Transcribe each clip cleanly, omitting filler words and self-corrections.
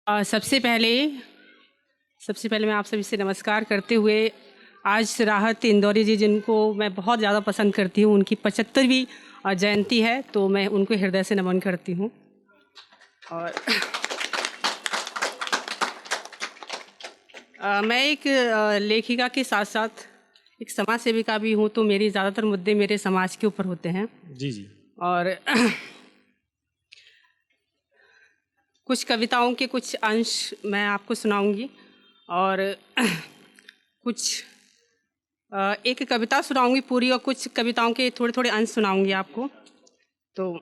सबसे पहले मैं आप सभी से नमस्कार करते हुए आज राहत इंदौरी जी, जिनको मैं बहुत ज़्यादा पसंद करती हूँ, उनकी 75वीं जयंती है, तो मैं उनको हृदय से नमन करती हूँ। और मैं एक लेखिका के साथ साथ एक समाज सेविका भी हूँ, तो मेरी ज़्यादातर मुद्दे मेरे समाज के ऊपर होते हैं। जी जी। और कुछ कविताओं के कुछ अंश मैं आपको सुनाऊंगी और एक कविता सुनाऊंगी पूरी और कुछ कविताओं के थोड़े थोड़े अंश सुनाऊंगी आपको। तो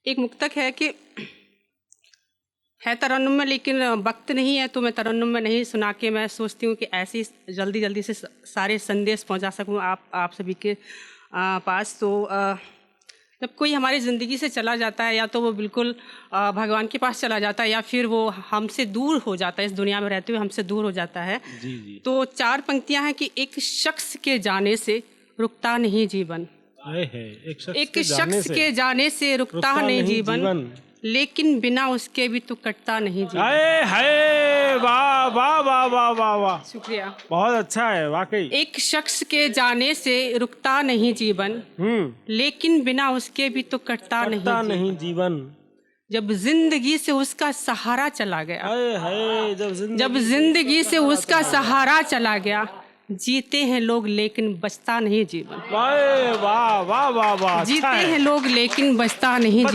एक मुक्तक है कि है तरन्नुम में, लेकिन वक्त नहीं है, तो मैं तरन्नुम में नहीं सुना के मैं सोचती हूँ कि ऐसे ही जल्दी जल्दी से सारे संदेश पहुँचा सकूँ आप सभी के पास। तो जब कोई हमारी ज़िंदगी से चला जाता है, या तो वो बिल्कुल भगवान के पास चला जाता है, या फिर वो हमसे दूर हो जाता है, इस दुनिया में रहते हुए हमसे दूर हो जाता है। जी जी। तो 4 पंक्तियां हैं कि एक शख्स के जाने से रुकता नहीं जीवन, एक शख्स के जाने से रुकता नहीं जीवन, लेकिन बिना उसके भी तो कटता नहीं जीवन। हाय वाह वाह वाह वाह वाह वाह, शुक्रिया, बहुत अच्छा है वाकई। एक शख्स के जाने से रुकता नहीं जीवन, लेकिन बिना उसके भी तो कटता नहीं जीवन। जब जिंदगी से उसका सहारा चला गया, हाय जब जिंदगी से उसका सहारा चला गया, जीते हैं लोग लेकिन बचता नहीं जीवन। वाह वाह वाह वाह वाह, जीते हैं लोग लेकिन बचता नहीं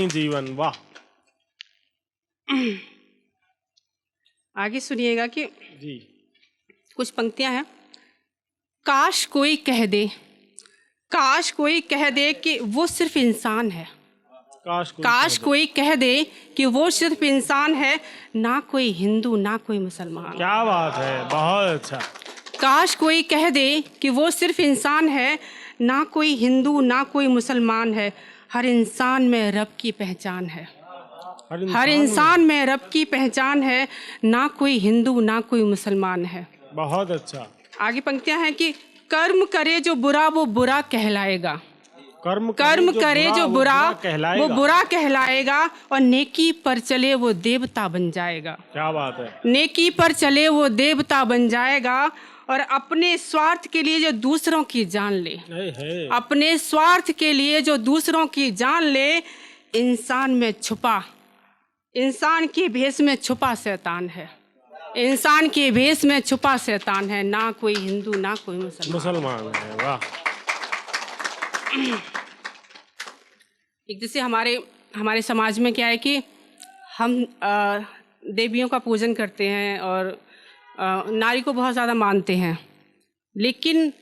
जीवन। वाह। आगे सुनिएगा कि जी, कुछ पंक्तियां हैं। काश कोई कह दे कि वो सिर्फ इंसान है, काश कोई कह दे कि वो सिर्फ इंसान है, ना कोई हिंदू ना कोई मुसलमान। क्या बात है, बहुत अच्छा। काश कोई कह दे कि वो सिर्फ इंसान है, ना कोई हिंदू ना कोई मुसलमान है, हर इंसान में रब की पहचान है, हर इंसान में रब की पहचान है, ना कोई हिंदू ना कोई मुसलमान है। बहुत अच्छा। आगे पंक्तियां हैं कि कर्म करे जो बुरा वो बुरा कहलाएगा, कर्म करे जो बुरा वो बुरा कहलाएगा, और नेकी पर चले वो देवता बन जाएगा। क्या बात है। नेकी पर चले वो देवता बन जाएगा, और अपने स्वार्थ के लिए जो दूसरों की जान ले, अपने स्वार्थ के लिए जो दूसरों की जान ले, इंसान के भेष में छुपा शैतान है, इंसान के भेष में छुपा शैतान है, ना कोई हिंदू ना कोई मुसलमान है। वाह। एक जैसे हमारे समाज में क्या है कि हम देवियों का पूजन करते हैं और नारी को बहुत ज़्यादा मानते हैं, लेकिन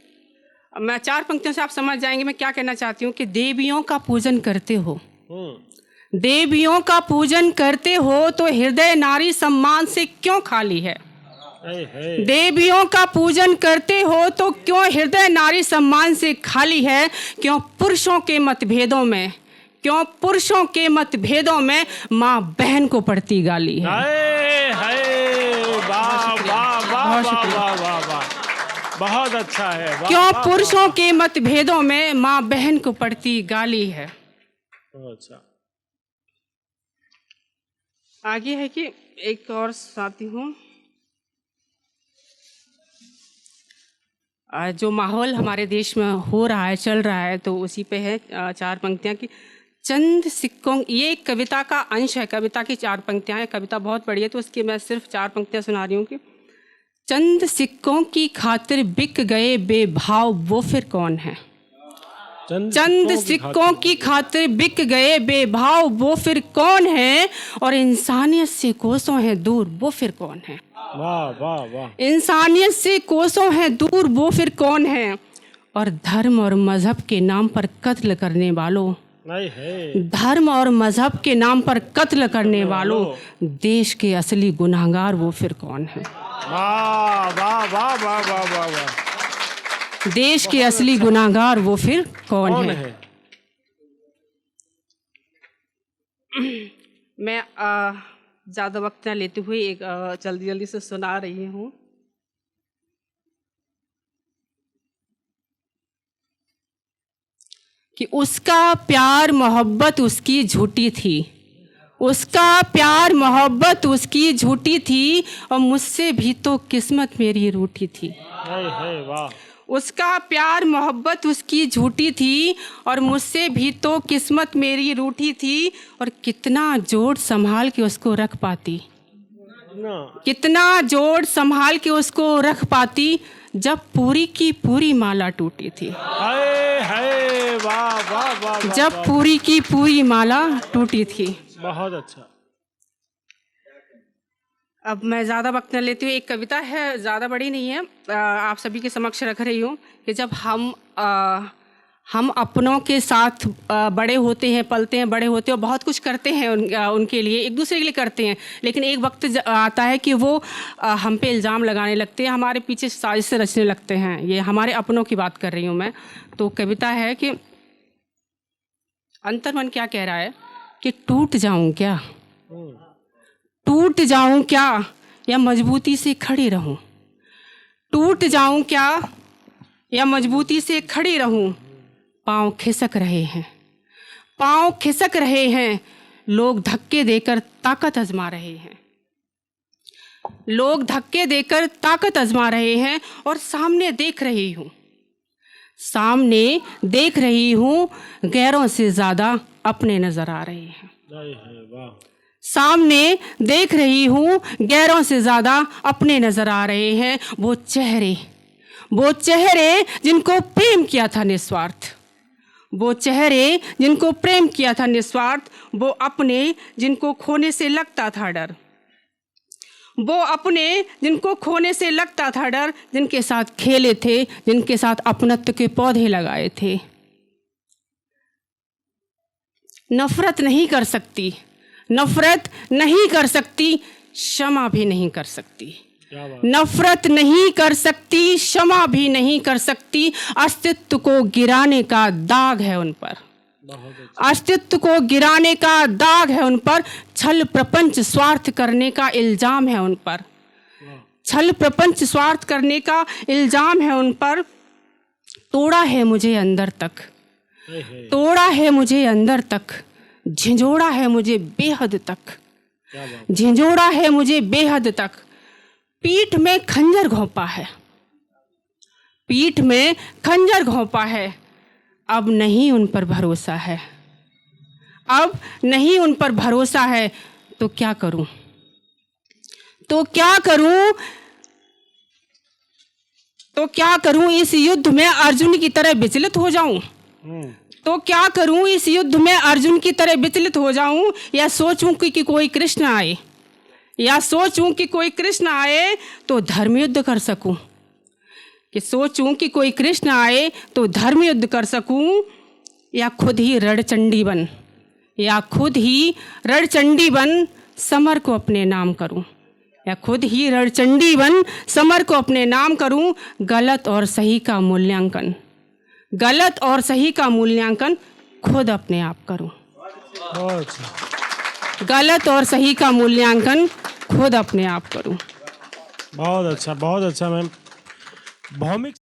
मैं 4 पंक्तियों से आप समझ जाएंगे मैं क्या कहना चाहती हूँ कि देवियों का पूजन करते हो, देवियों का पूजन करते हो तो हृदय नारी सम्मान से क्यों खाली है। देवियों का पूजन करते हो तो क्यों हृदय नारी सम्मान से खाली है, क्यों पुरुषों के मतभेदों में माँ बहन को पड़ती गाली है। बहुत अच्छा है। क्यों पुरुषों के मतभेदों में माँ बहन को पड़ती गाली है। अच्छा। आगे है कि एक और साथी हूँ, जो माहौल हमारे देश में हो रहा है, चल रहा है, तो उसी पे है 4 पंक्तियाँ की चंद सिक्कों, ये एक कविता का अंश है, कविता की 4 पंक्तियाँ हैं, कविता बहुत बड़ी है तो उसकी मैं सिर्फ 4 पंक्तियाँ सुना रही हूँ कि चंद सिक्कों की खातिर बिक गए बेभाव वो फिर कौन है, चंद सिक्कों की खातिर बिक गए बेभाव वो फिर कौन है, और इंसानियत से कोसों है दूर वो फिर कौन है। वाह वाह वाह। इंसानियत से कोसों है दूर वो फिर कौन है, और धर्म और मजहब के नाम पर कत्ल करने वालों, धर्म और मजहब के नाम पर कत्ल करने वालों, देश के असली गुनहगार वो फिर कौन है। वाह वाह वाह वाह वाह वाह वाह। देश के असली गुनहगार वो फिर कौन है। मैं ज़्यादा वक्त न लेते हुए एक जल्दी जल्दी से सुना रही हूँ। कि उसका प्यार मोहब्बत उसकी झूठी थी, उसका प्यार मोहब्बत उसकी झूठी थी, और मुझसे भी तो किस्मत मेरी रूठी थी। है वाह। उसका प्यार मोहब्बत उसकी झूठी थी, और मुझसे भी तो किस्मत मेरी रूठी थी। और कितना जोड़ संभाल के उसको रख पाती, ना कितना जोड़ संभाल के उसको रख पाती, जब पूरी की पूरी माला टूटी थी। है वाह वाह वाह वाह, जब वाह। पूरी की पूरी माला टूटी थी। बहुत अच्छा। अब मैं ज़्यादा वक्त न लेती हूँ। एक कविता है, ज़्यादा बड़ी नहीं है, आप सभी के समक्ष रख रही हूँ कि जब हम अपनों के साथ बड़े होते हैं, पलते हैं, बड़े होते हैं और बहुत कुछ करते हैं उनके लिए, एक दूसरे के लिए करते हैं, लेकिन एक वक्त आता है कि वो हम पे इल्ज़ाम लगाने लगते हैं, हमारे पीछे साजिश रचने लगते हैं। ये हमारे अपनों की बात कर रही हूँ मैं। तो कविता है कि अंतर्मन क्या कह रहा है कि टूट जाऊँ क्या, टूट जाऊं क्या, या मजबूती से खड़ी रहूं। टूट जाऊं क्या या मजबूती से खड़ी रहूं। पाँव खिसक रहे हैं, पाँव खिसक रहे हैं, लोग धक्के देकर ताकत आजमा रहे हैं, लोग धक्के देकर ताकत आजमा रहे हैं। और सामने देख रही हूँ, सामने देख रही हूँ, गैरों से ज़्यादा अपने नज़र आ रहे हैं। वाह। सामने देख रही हूँ, गैरों से ज़्यादा अपने नज़र आ रहे हैं। वो चेहरे जिनको प्रेम किया था निस्वार्थ, वो चेहरे जिनको प्रेम किया था निस्वार्थ, वो अपने जिनको खोने से लगता था डर, वो अपने जिनको खोने से लगता था डर, जिनके साथ खेले थे, जिनके साथ अपनत्व के पौधे लगाए थे। नफरत नहीं कर सकती, नफरत नहीं कर सकती, क्षमा भी नहीं कर सकती। नफरत नहीं कर सकती, क्षमा भी नहीं कर सकती। अस्तित्व को गिराने का दाग है उन पर, अस्तित्व को गिराने का दाग है उन पर। छल प्रपंच स्वार्थ करने का इल्जाम है उन पर, छल प्रपंच स्वार्थ करने का इल्जाम है उन पर। तोड़ा है मुझे अंदर तक, तोड़ा है मुझे अंदर तक, झिंझोड़ा है मुझे बेहद तक, झिंझोड़ा है मुझे बेहद तक। पीठ में खंजर घोंपा है, पीठ में खंजर घोंपा है। अब नहीं उन पर भरोसा है, अब नहीं उन पर भरोसा है। तो क्या करूं, तो क्या करूं, तो क्या करूं। इस युद्ध में अर्जुन की तरह विचलित हो जाऊं, तो क्या करूं। इस युद्ध में अर्जुन की तरह विचलित हो जाऊं, या सोचूं कि कोई कृष्ण आए, या सोचूं कि कोई कृष्ण आए तो धर्म युद्ध कर सकूं, कि सोचूं कि कोई कृष्ण आए तो धर्म युद्ध कर सकूं। या खुद ही रणचंडी बन, या खुद ही रणचंडी बन समर को अपने नाम करूं, या खुद ही रणचंडी बन समर को अपने नाम करूं। गलत और सही का मूल्यांकन, गलत और सही का मूल्यांकन खुद अपने आप करूं, गलत और सही का मूल्यांकन खुद अपने आप करूं। बहुत अच्छा मैम। भौमिक